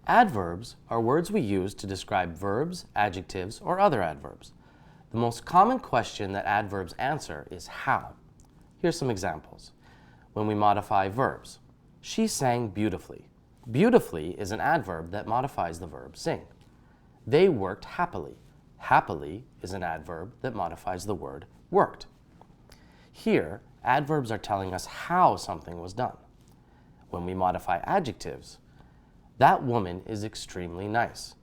Adverbs are words we use to describe verbs, adjectives, or other adverbs. The most common question that adverbs answer is how. Here's some examples. When we modify verbs, she sang beautifully. Beautifully is an adverb that modifies the verb sing. They worked happily. Happily is an adverb that modifies the word worked. Here, adverbs are telling us how something was done. When we modify adjectives, that woman is extremely nice.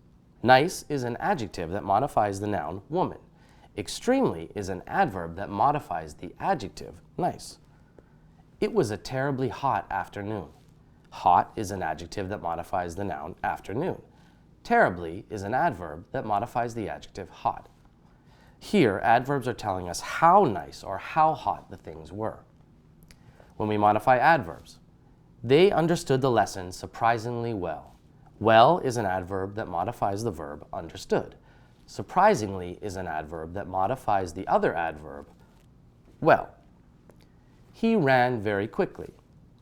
Nice is an adjective that modifies the noun woman. Extremely is an adverb that modifies the adjective nice. It was a terribly hot afternoon. Hot is an adjective that modifies the noun afternoon. Terribly is an adverb that modifies the adjective hot. Here, adverbs are telling us how nice or how hot the things were. When we modify adverbs, they understood the lesson surprisingly well. Well is an adverb that modifies the verb understood. Surprisingly is an adverb that modifies the other adverb well. He ran very quickly.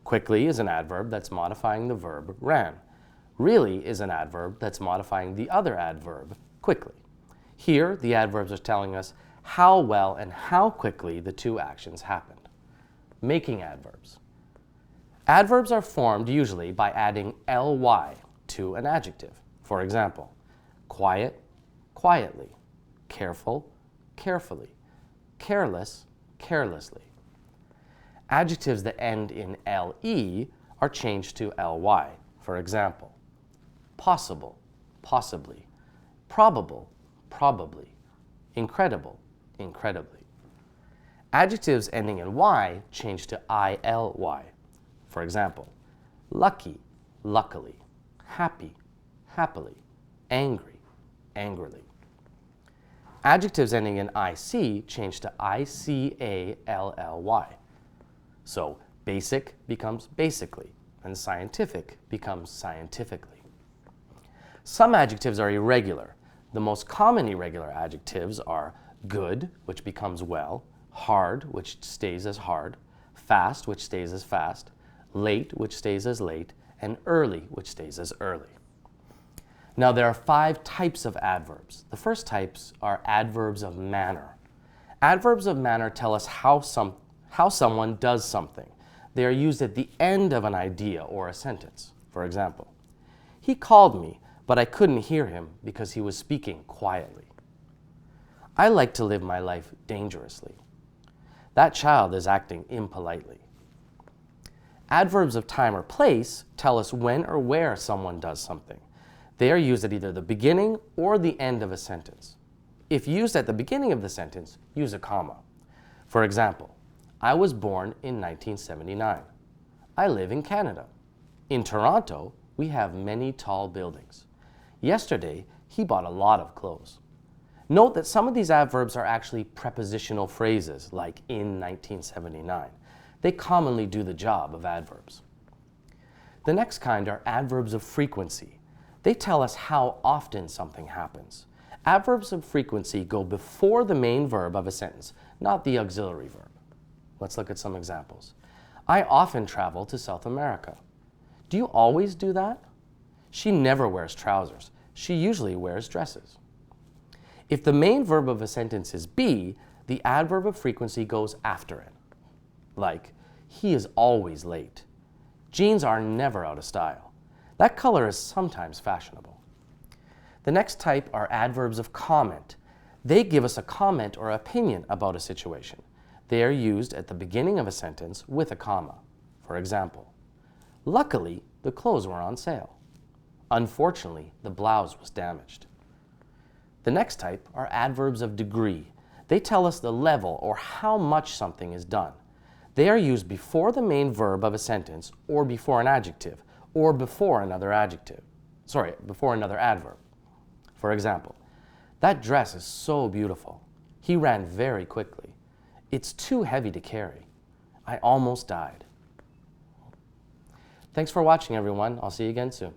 Quickly is an adverb that's modifying the verb ran. Really is an adverb that's modifying the other adverb quickly. Here, the adverbs are telling us how well and how quickly the two actions happened. Making adverbs. Adverbs are formed usually by adding ly to an adjective. For example, quiet, quietly, careful, carefully, careless, carelessly. Adjectives that end in le are changed to ly. For example, possible, possibly, probable, probably, incredible, incredibly. Adjectives ending in y change to ily. For example, lucky, luckily, happy, happily, angry, angrily. Adjectives ending in ic change to ically. So basic becomes basically, and scientific becomes scientifically. Some adjectives are irregular. The most common irregular adjectives are good, which becomes well, hard, which stays as hard, fast, which stays as fast, late, which stays as late, and early, which stays as early. Now, there are 5 types of adverbs. The first types are adverbs of manner. Adverbs of manner tell us how someone does something. They are used at the end of an idea or a sentence. For example, he called me, but I couldn't hear him because he was speaking quietly. I like to live my life dangerously. That child is acting impolitely. Adverbs of time or place tell us when or where someone does something. They are used at either the beginning or the end of a sentence. If used at the beginning of the sentence, use a comma. For example, I was born in 1979. I live in Canada. In Toronto, we have many tall buildings. Yesterday, he bought a lot of clothes. Note that some of these adverbs are actually prepositional phrases, like in 1979. They commonly do the job of adverbs. The next kind are adverbs of frequency. They tell us how often something happens. Adverbs of frequency go before the main verb of a sentence, not the auxiliary verb. Let's look at some examples. I often travel to South America. Do you always do that? She never wears trousers. She usually wears dresses. If the main verb of a sentence is be, the adverb of frequency goes after it. Like, he is always late. Jeans are never out of style. That color is sometimes fashionable. The next type are adverbs of comment. They give us a comment or opinion about a situation. They are used at the beginning of a sentence with a comma. For example, luckily, the clothes were on sale. Unfortunately, the blouse was damaged. The next type are adverbs of degree. They tell us the level or how much something is done. They are used before the main verb of a sentence or before an adjective or before another adverb. For example, that dress is so beautiful. He ran very quickly. It's too heavy to carry. I almost died. Thanks for watching, everyone. I'll see you again soon.